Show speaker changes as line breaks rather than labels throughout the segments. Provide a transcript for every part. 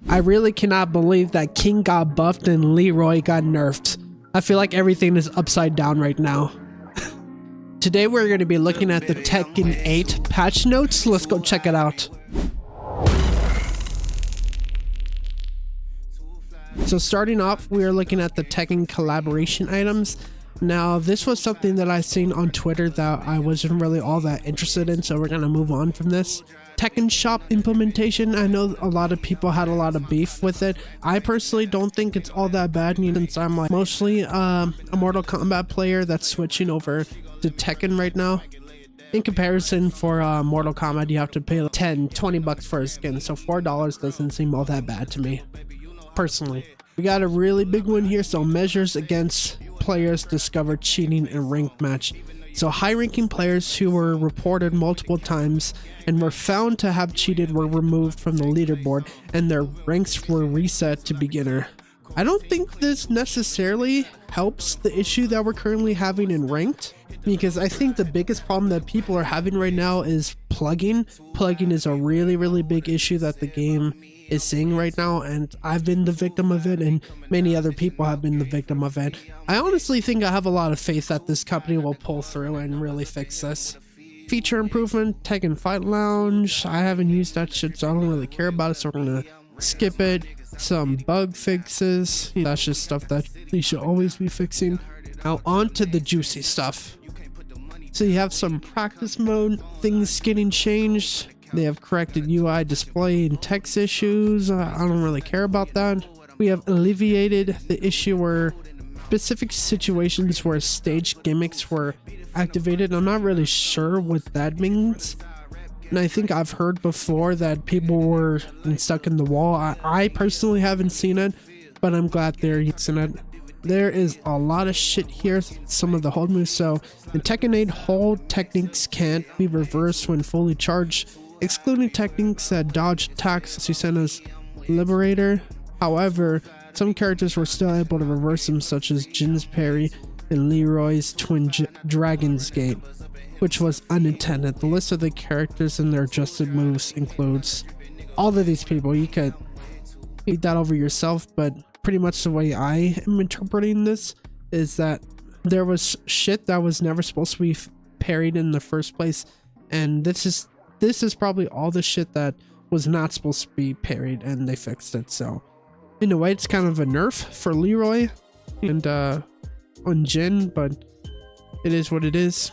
I really cannot believe that King got buffed and Leroy got nerfed. I feel like everything is upside down right now. Today we're going to be looking at the Tekken 8 patch notes. Let's go check it out. So starting off, we are looking at the Tekken collaboration items. Now, this was something that I seen on Twitter that I wasn't really all that interested in, so we're going to move on from this. Tekken shop implementation, I know a lot of people had a lot of beef with it. I personally don't think it's all that bad, since I'm like mostly a Mortal Kombat player that's switching over to Tekken right now. In comparison, for Mortal Kombat, you have to pay like 10-20 bucks for a skin, so $4 doesn't seem all that bad to me, personally. We got a really big one here. So measures against players discovered cheating in ranked match. So high-ranking players who were reported multiple times and were found to have cheated were removed from the leaderboard and their ranks were reset to beginner. I don't think this necessarily helps the issue that we're currently having in ranked, because I think the biggest problem that people are having right now is plugging. Plugging is a really big issue that the game is seeing right now, and I've been the victim of it, and many other people have been the victim of it. I honestly think I have a lot of faith that this company will pull through and really fix this. Feature improvement, Tekken Fight Lounge. I haven't used that shit, so I don't really care about it, so we're gonna skip it. Some bug fixes, that's just stuff that they should always be fixing. Now on to the juicy stuff. So you have some practice mode, things getting changed. They have corrected UI display and text issues. I don't really care about that. We have alleviated the issue where specific situations where stage gimmicks were activated. I'm not really sure what that means. And I think I've heard before that people were stuck in the wall. I personally haven't seen it, but I'm glad they're using it. There is a lot of shit here, some of the hold moves. So in Tekken 8, hold techniques can't be reversed when fully charged, excluding techniques that dodge attacks, Susanna's Liberator. However, some characters were still able to reverse them, such as Jin's parry and Leroy's Twin Dragon's Gate, which was unintended. The list of the characters and their adjusted moves includes all of these people. You could read that over yourself, but pretty much the way I am interpreting this is that there was shit that was never supposed to be parried in the first place, and this is probably all the shit that was not supposed to be parried, and they fixed it. So in a way, it's kind of a nerf for Leroy and on Jin, but it is what it is.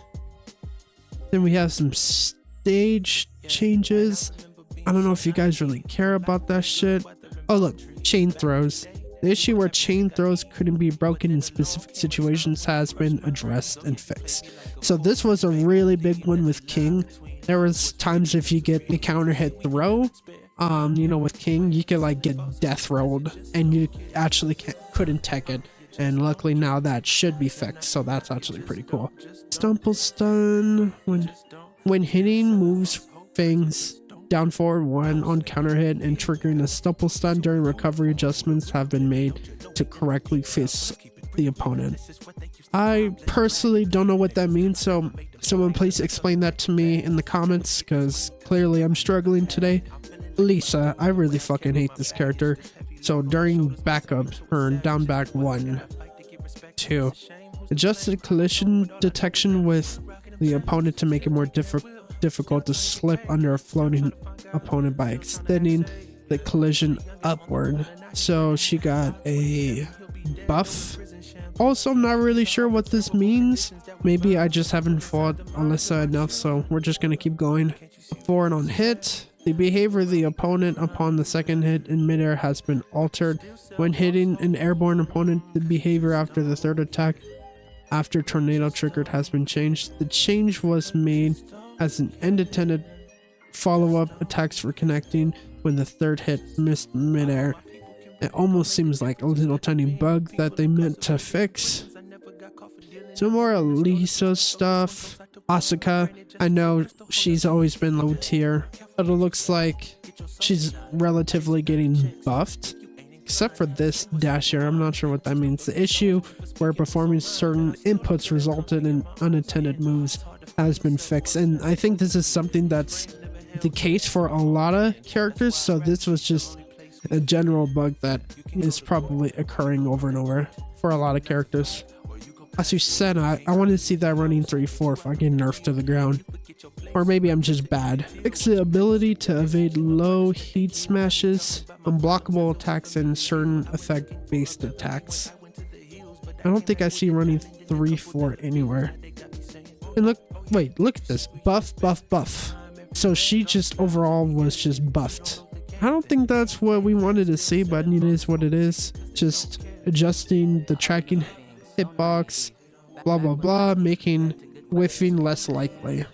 Then we have some stage changes. I don't know if you guys really care about that shit. Oh look, chain throws. The issue where chain throws couldn't be broken in specific situations has been addressed and fixed. So this was a really big one with King. There was times if you get a counter hit throw, with King, you could like get death rolled and you actually couldn't tech it. And luckily now that should be fixed, so that's actually pretty cool. Stumble stun, when hitting moves things down forward 1 on counter hit and triggering a stumble stun during recovery, adjustments have been made to correctly face the opponent. I personally don't know what that means, so someone please explain that to me in the comments, because clearly I'm struggling today. Lisa, I really fucking hate this character. So during backup, or down back 1, 2, adjusted collision detection with the opponent to make it more difficult to slip under a floating opponent by extending the collision upward. So she got a buff. Also, I'm not really sure what this means. Maybe I just haven't fought Alyssa enough, so we're just gonna keep going. Forward on hit. The behavior of the opponent upon the second hit in midair has been altered. When hitting an airborne opponent, the behavior after the third attack after tornado triggered has been changed. The change was made as an unintended follow-up attacks were connecting when the third hit missed midair. It almost seems like a little tiny bug that they meant to fix. Some more Elisa stuff. Asuka, I know she's always been low tier, but it looks like she's relatively getting buffed. Except for this dash here, I'm not sure what that means. The issue where performing certain inputs resulted in unintended moves has been fixed, and I think this is something that's the case for a lot of characters, so this was just a general bug that is probably occurring over and over for a lot of characters. Asusena, I want to see that running 3-4 if I get nerfed to the ground. Or maybe I'm just bad. Fix the ability to evade low heat smashes, unblockable attacks, and certain effect-based attacks. I don't think I see running 3-4 anywhere. And look at this. Buff, buff, buff. So she just overall was just buffed. I don't think that's what we wanted to see, but it is what it is. Just adjusting the tracking hitbox, blah blah blah, making whiffing less likely.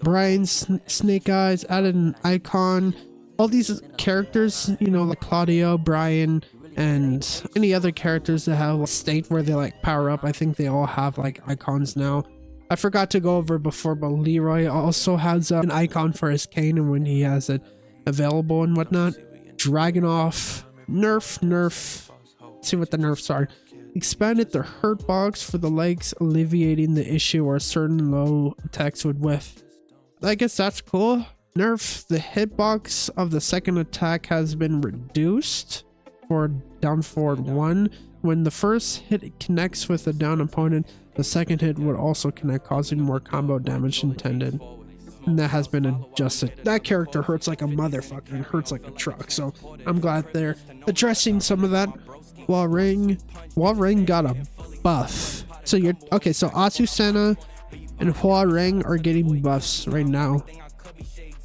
Brian's Snake Eyes added an icon. All these characters, you know, like Claudio, Brian, and any other characters that have a state where they like power up, I think they all have like icons now. I forgot to go over before, but Leroy also has an icon for his cane and when he has it available and whatnot. Dragonoff, nerf. Let's see what the nerfs are. Expanded the hurt box for the legs, alleviating the issue where certain low attacks would whiff. I guess that's cool. Nerf, the hitbox of the second attack has been reduced for down forward 1. When the first hit connects with a down opponent, the second hit would also connect, causing more combo damage intended. And that has been adjusted. That character hurts like a motherfucker and hurts like a truck, so I'm glad they're addressing some of that. Wall Ring got a buff. So you're okay, so Asusena and Hua Ring are getting buffs right now.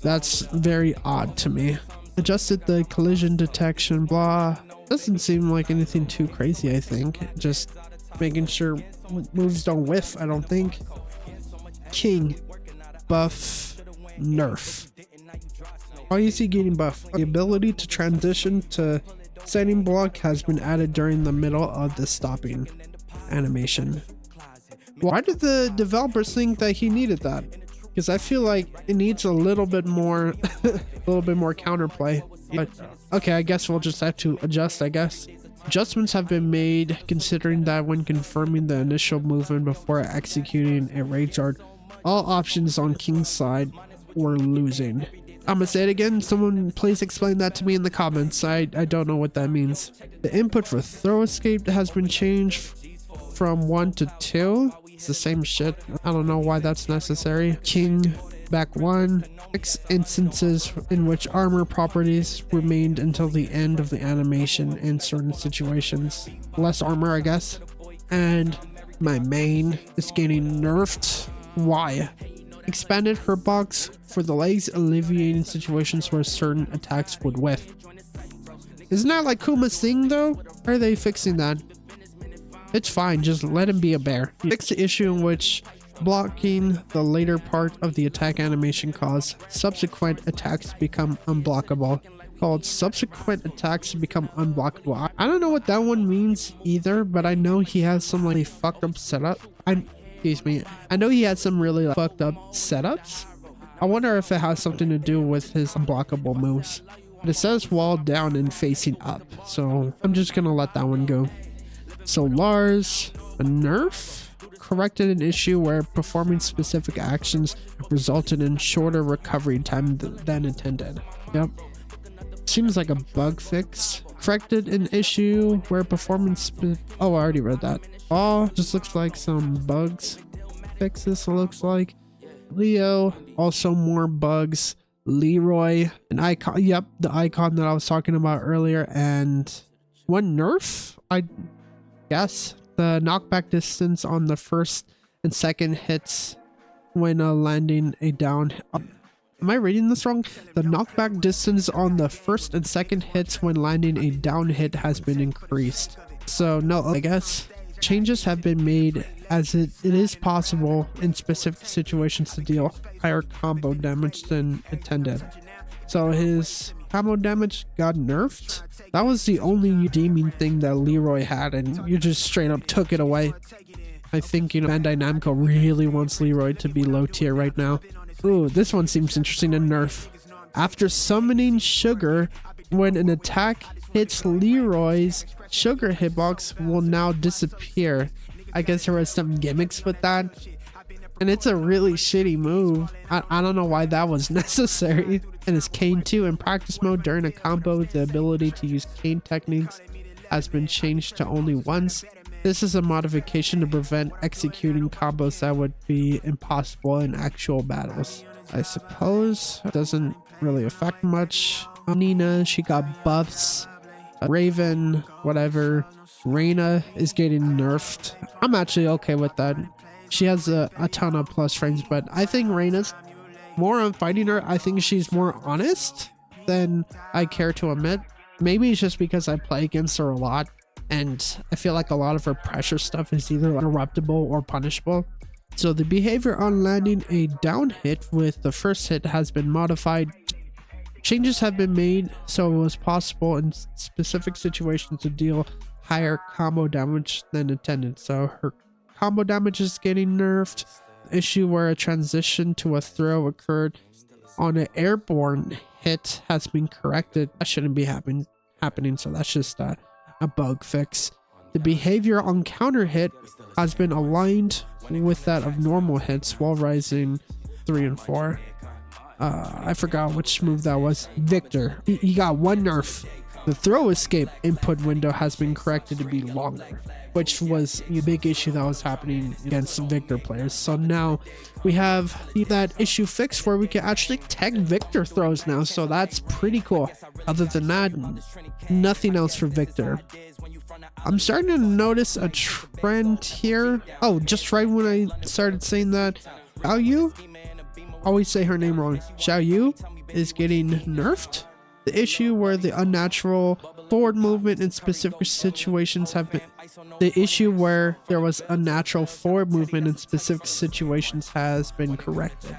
That's very odd to me. Adjusted the collision detection, blah. Doesn't seem like anything too crazy, I think. Just making sure moves don't whiff, I don't think. King, buff, nerf. Why is he getting buff? The ability to transition to setting block has been added during the middle of the stopping animation. Why did the developers think that he needed that? Because I feel like it needs a little bit more counterplay. But okay, I guess we'll just have to adjust, I guess. Adjustments have been made considering that when confirming the initial movement before executing a rage art, all options on King's side were losing. I'm gonna say it again. Someone please explain that to me in the comments. I don't know what that means. The input for throw escape has been changed from 1 to 2. It's the same shit. I don't know why that's necessary. King back 1. 6 instances in which armor properties remained until the end of the animation in certain situations. Less armor, I guess. And my main is getting nerfed. Why? Expanded her box for the legs, alleviating situations where certain attacks would whiff. Isn't that like Kuma's thing though? Why are they fixing that? It's fine, just let him be a bear. Fix the issue in which blocking the later part of the attack animation caused subsequent attacks to become unblockable. Called subsequent attacks to become unblockable. I don't know what that one means either, but I know he has some like fucked up setup. Excuse me. I know he had some really fucked up setups. I wonder if it has something to do with his unblockable moves. But it says wall down and facing up, so I'm just gonna let that one go. So Lars, a nerf? Corrected an issue where performing specific actions resulted in shorter recovery time than intended. Yep. Seems like a bug fix. Corrected an issue where performing oh, I already read that. Oh, just looks like some bugs. Fixes looks like. Leo, also more bugs. Leroy, an icon. Yep, the icon that I was talking about earlier. And one nerf, I guess. The knockback distance on the first and second hits when landing a down. Am I reading this wrong? The knockback distance on the first and second hits when landing a down hit has been increased. So no, I guess changes have been made as it is possible in specific situations to deal higher combo damage than intended. So his combo damage got nerfed. That was the only redeeming thing that Leroy had, and you just straight up took it away. I think, you know, Bandai Namco really wants Leroy to be low tier right now. Ooh, this one seems interesting to nerf. After summoning Sugar, when an attack hits Leroy's, Sugar hitbox will now disappear. I guess there was some gimmicks with that. And it's a really shitty move. I don't know why that was necessary. and is Kane 2 in practice mode. During a combo, the ability to use Kane techniques has been changed to only once. This is a modification to prevent executing combos that would be impossible in actual battles. I suppose it doesn't really affect much. Nina, she got buffs. Raven, whatever. Reina is getting nerfed. I'm actually okay with that. She has a ton of plus frames, but I think Reina's more on fighting her. I think she's more honest than I care to admit. Maybe it's just because I play against her a lot, and I feel like a lot of her pressure stuff is either interruptible or punishable. So the behavior on landing a down hit with the first hit has been modified. Changes have been made so it was possible in specific situations to deal higher combo damage than intended. So her combo damage is getting nerfed. Issue where a transition to a throw occurred on an airborne hit has been corrected. That shouldn't be happening, so that's just a bug fix. The behavior on counter hit has been aligned with that of normal hits while rising 3 and 4. I forgot which move that was. Victor, he got one nerf. The throw escape input window has been corrected to be longer, which was a big issue that was happening against Victor players. So now we have that issue fixed where we can actually tech Victor throws now. So that's pretty cool. Other than that, nothing else for Victor. I'm starting to notice a trend here. Oh, just right when I started saying that, Xiao Yu, always say her name wrong. Xiao Yu is getting nerfed. The issue where the unnatural forward movement in specific situations have been... The issue where there was unnatural forward movement in specific situations has been corrected.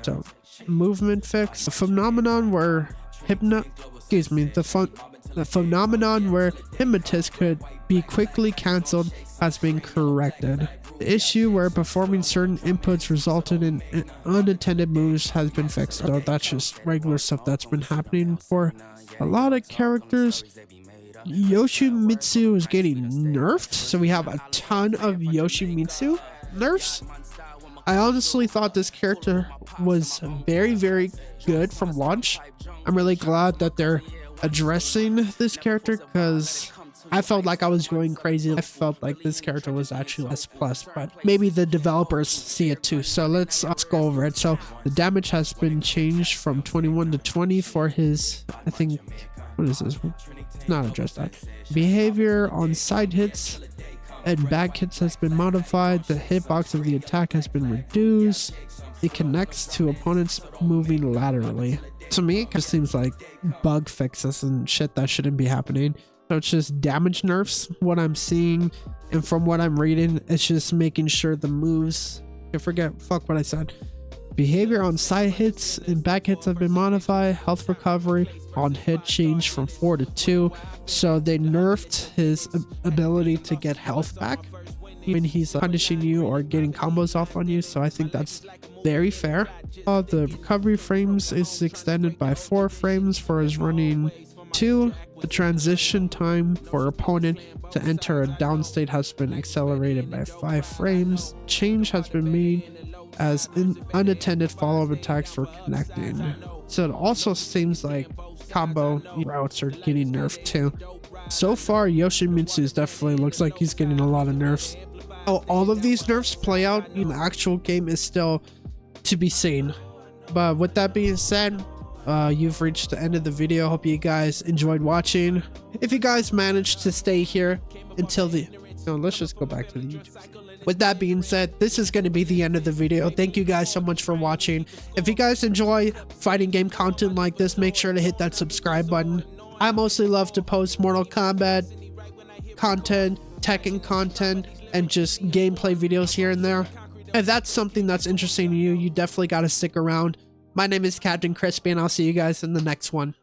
So, movement fix. The phenomenon where the phenomenon where hypnotist could be quickly cancelled has been corrected. The issue where performing certain inputs resulted in unintended moves has been fixed. So that's just regular stuff that's been happening for a lot of characters. Yoshimitsu is getting nerfed, so we have a ton of Yoshimitsu nerfs. I honestly thought this character was very, very good from launch. I'm really glad that they're addressing this character because I felt like I was going crazy. I felt like this character was actually S+, but maybe the developers see it too. So let's go over it. So the damage has been changed from 21 to 20 for his, I think, what is this? Not addressed that. Behavior on side hits and back hits has been modified. The hitbox of the attack has been reduced. It connects to opponents moving laterally. To me, it just seems like bug fixes and shit that shouldn't be happening. So it's just damage nerfs, what I'm seeing, and from what I'm reading, it's just making sure the moves, fuck what I said. Behavior on side hits and back hits have been modified. Health recovery on hit changed from 4 to 2. So they nerfed his ability to get health back when he's punishing you or getting combos off on you. So I think that's very fair. The recovery frames is extended by 4 frames for his running 2. The transition time for opponent to enter a down state has been accelerated by 5 frames. Change has been made as unattended follow-up attacks for connecting. So it also seems like combo routes are getting nerfed too. So far, Yoshimitsu definitely looks like he's getting a lot of nerfs. How all of these nerfs play out in the actual game is still to be seen. But with that being said, you've reached the end of the video. Hope you guys enjoyed watching. If you guys managed to stay here until the... No, let's just go back to the YouTube. With that being said, this is going to be the end of the video. Thank you guys so much for watching. If you guys enjoy fighting game content like this, make sure to hit that subscribe button. I mostly love to post Mortal Kombat content, Tekken content, and just gameplay videos here and there. If that's something that's interesting to you, you definitely got to stick around. My name is Captain Crispy, and I'll see you guys in the next one.